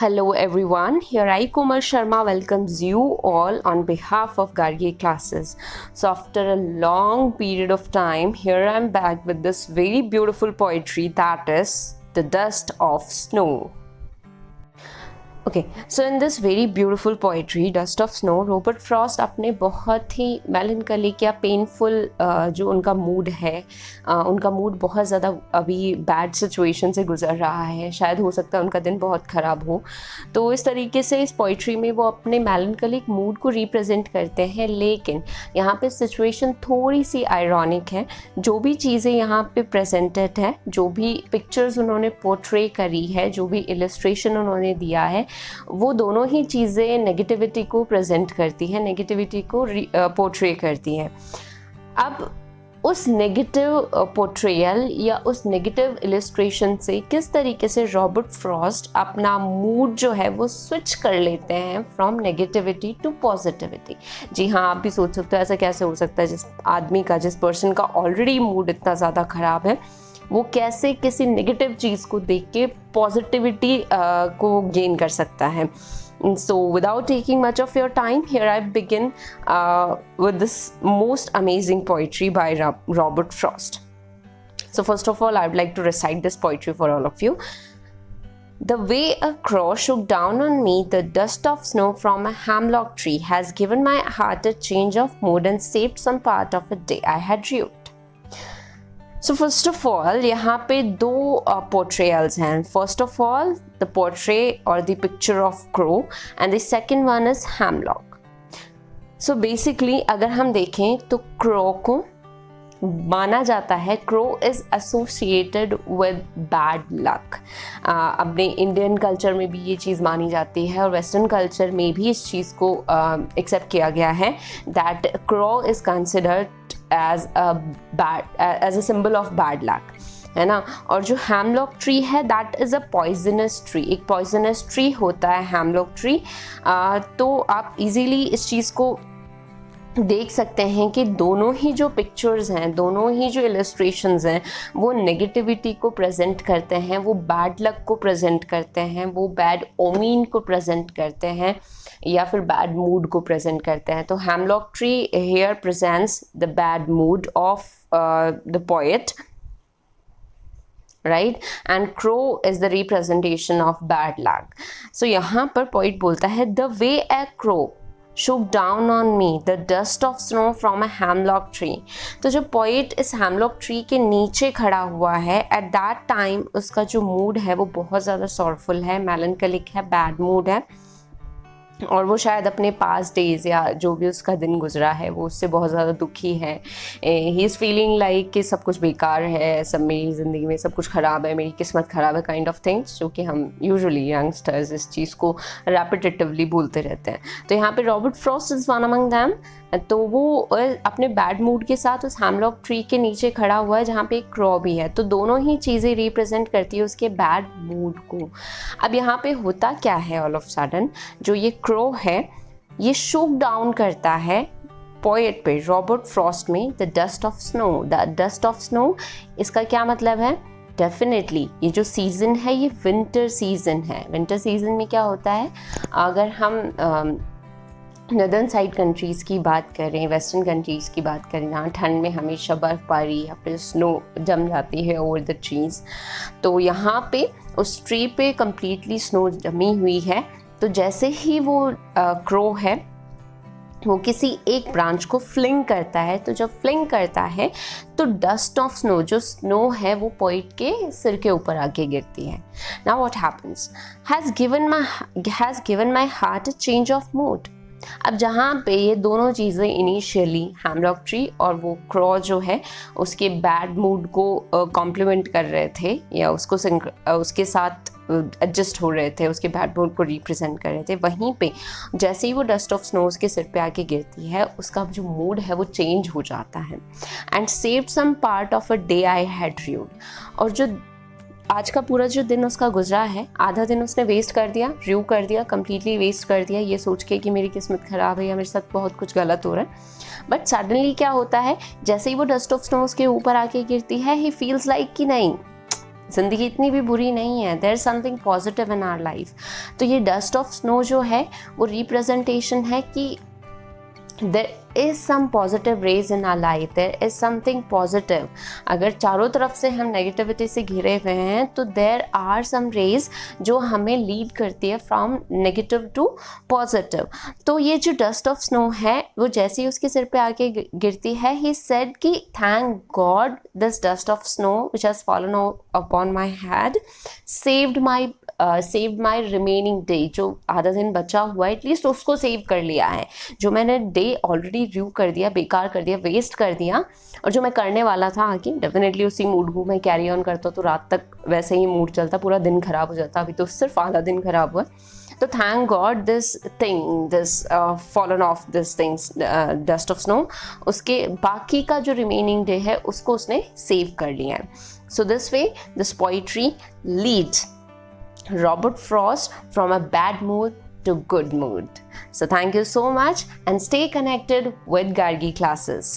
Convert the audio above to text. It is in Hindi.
Hello everyone, here I Komal Sharma welcomes you all on behalf of Gargi classes. So after a long period of time, here I am back with this very beautiful poetry that is The Dust of Snow. So in this very beautiful poetry dust of snow, Robert Frost अपने बहुत ही मेलनकलिक या पेनफुल जो उनका मूड है, उनका मूड बहुत ज़्यादा अभी बैड सिचुएशन से गुजर रहा है, शायद हो सकता है उनका दिन बहुत ख़राब हो, तो इस तरीके से इस पोइट्री में वो अपने मेलनकलिक मूड को रिप्रेजेंट करते हैं। लेकिन यहाँ पे सिचुएशन थोड़ी सी आयरॉनिक है। जो भी चीज़ें यहाँ पे प्रेजेंटेड है, जो भी पिक्चर्स उन्होंने पोर्ट्रे करी है, जो भी इलस्ट्रेशन उन्होंने दिया है, वो दोनों ही चीज़ें नेगेटिविटी को प्रेजेंट करती हैं, नेगेटिविटी को पोर्ट्रे करती हैं। अब उस नेगेटिव पोर्ट्रेयल या उस नेगेटिव इलस्ट्रेशन से किस तरीके से रॉबर्ट फ्रॉस्ट अपना मूड जो है वो स्विच कर लेते हैं फ्रॉम नेगेटिविटी टू पॉजिटिविटी। जी हाँ, आप भी सोच सकते हो ऐसा कैसे हो सकता है, जिस आदमी का, जिस पर्सन का ऑलरेडी मूड इतना ज़्यादा ख़राब है, वो कैसे किसी नेगेटिव चीज़ को देख के पॉजिटिविटी को गेन कर सकता है। So without taking much of your time, here I begin with this most amazing poetry by Robert Frost. So first of all, I would like to recite this poetry for all of you. The way a crow shook down on me, the dust of snow from a hemlock tree has given my heart a change of mood and saved some part of a day I had rued. So first of all यहाँ पे दो पोर्ट्रेयल्स हैं। First of all the portray और the picture of crow and the second one is hemlock. So basically अगर हम देखें तो क्रो को माना जाता है, crow is associated with bad luck. अपने इंडियन कल्चर में भी ये चीज़ मानी जाती है और वेस्टर्न कल्चर में भी इस चीज़ को एक्सेप्ट किया गया है that crow is considered as a symbol of bad luck, है ना। और जो हैमलॉक ट्री है that is a poisonous tree, एक पॉइजनस ट्री होता है हैमलॉक ट्री। तो आप इजीली इस चीज़ को देख सकते हैं कि दोनों ही जो पिक्चर्स हैं, दोनों ही जो इलस्ट्रेशंस हैं, वो नेगेटिविटी को प्रेजेंट करते हैं, वो बैड लक को प्रेजेंट करते हैं, वो बैड ओमीन को प्रेजेंट करते हैं या फिर बैड मूड को प्रेजेंट करते हैं। तो hemlock tree here presents the bad mood of the poet, right, and crow is the representation of bad luck. So यहाँ पर पोइट बोलता है the way a crow shook down on me the dust of snow from a hemlock tree। तो जब पोइट इस हैमलॉक ट्री के नीचे खड़ा हुआ है, एट दैट टाइम उसका जो मूड है वो बहुत ज़्यादा सॉरफुल है, मेलनकलिक है, बैड मूड है, और वो शायद अपने पास्ट डेज या जो भी उसका दिन गुजरा है वो उससे बहुत ज़्यादा दुखी है। ही इज़ फीलिंग लाइक कि सब कुछ बेकार है, सब मेरी ज़िंदगी में सब कुछ ख़राब है, मेरी किस्मत ख़राब है, काइंड ऑफ थिंग्स, जो कि हम यूजुअली यंगस्टर्स इस चीज़ को रेपिटेटिवली बोलते रहते हैं। तो यहाँ पे Robert Frost is one among them. तो वो अपने बैड मूड के साथ उस हैमलॉक ट्री के नीचे खड़ा हुआ है जहाँ पे एक क्रो भी है। तो दोनों ही चीज़ें रिप्रेजेंट करती है उसके बैड मूड को। अब यहाँ पे होता क्या है, ऑल ऑफ सडन जो ये क्रो है ये शूक डाउन करता है पोएट पे, रॉबर्ट फ्रॉस्ट में, the dust of snow. The dust of snow, इसका क्या मतलब है? डेफिनेटली ये जो सीज़न है ये विंटर सीज़न है। विंटर सीज़न में क्या होता है, अगर हम नदर्न साइड कंट्रीज़ की बात करें, वेस्टर्न कंट्रीज़ की बात करें, जहाँ ठंड में हमेशा बर्फ़बारी या फिर स्नो जम जाती है ओवर द ट्रीज़, तो यहाँ पे उस ट्री पे कम्प्लीटली स्नो जमी हुई है। तो जैसे ही वो क्रो है वो किसी एक ब्रांच को फ्लिंग करता है, तो जब फ्लिंग करता है तो डस्ट ऑफ स्नो, जो स्नो है वो पोइट के सिर के ऊपर आके गिरती है। Now what happens, has given my heart a change of mood. अब जहाँ पे ये दोनों चीज़ें इनिशियली हैमलॉक ट्री और वो क्रो जो है उसके बैड मूड को कॉम्प्लीमेंट कर रहे थे या उसको उसके साथ एडजस्ट हो रहे थे, उसके बैड मूड को रिप्रेजेंट कर रहे थे, वहीं पे जैसे ही वो डस्ट ऑफ स्नो उसके सिर पे आके गिरती है उसका जो मूड है वो चेंज हो जाता है। And saved some part of a day I had rued. और जो आज का पूरा जो दिन उसका गुजरा है, आधा दिन उसने वेस्ट कर दिया, र्यू कर दिया, कम्प्लीटली वेस्ट कर दिया, ये सोच के कि मेरी किस्मत ख़राब है या मेरे साथ बहुत कुछ गलत हो रहा है। बट सडनली क्या होता है, जैसे ही वो डस्ट ऑफ स्नो उसके ऊपर आके गिरती है, ही फील्स लाइक कि नहीं, ज़िंदगी इतनी भी बुरी नहीं है, there is something positive in our life. तो ये डस्ट ऑफ स्नो जो है वो रिप्रेजेंटेशन है कि there is some positive rays in our life, there is something positive। अगर चारों तरफ से हम नेगेटिविटी से घिरे हुए हैं तो there are some rays जो हमें लीड करती है फ्रॉम नेगेटिव टू पॉजिटिव। तो ये जो डस्ट ऑफ स्नो है वो जैसे ही उसके सिर पे आके गिरती है, he said कि thank God this dust of snow which has fallen upon my head saved my remaining day। जो आधा दिन बचा हुआ है एटलीस्ट उसको सेव कर लिया है। जो मैंने डे ऑलरेडी ड्यू कर दिया, बेकार कर दिया, वेस्ट कर दिया, और जो मैं करने वाला था आगे डेफिनेटली उसी मूड को मैं कैरी ऑन करता तो रात तक वैसे ही मूड चलता, पूरा दिन ख़राब हो जाता। अभी तो सिर्फ आधा दिन ख़राब हुआ। तो thank God this thing, this fallen of this things dust of snow, उसके बाकी का जो रिमेनिंग डे है उसको उसने सेव कर लिया है। So this way this poetry leads Robert Frost from a bad mood to good mood. So thank you so much and stay connected with Gargi classes.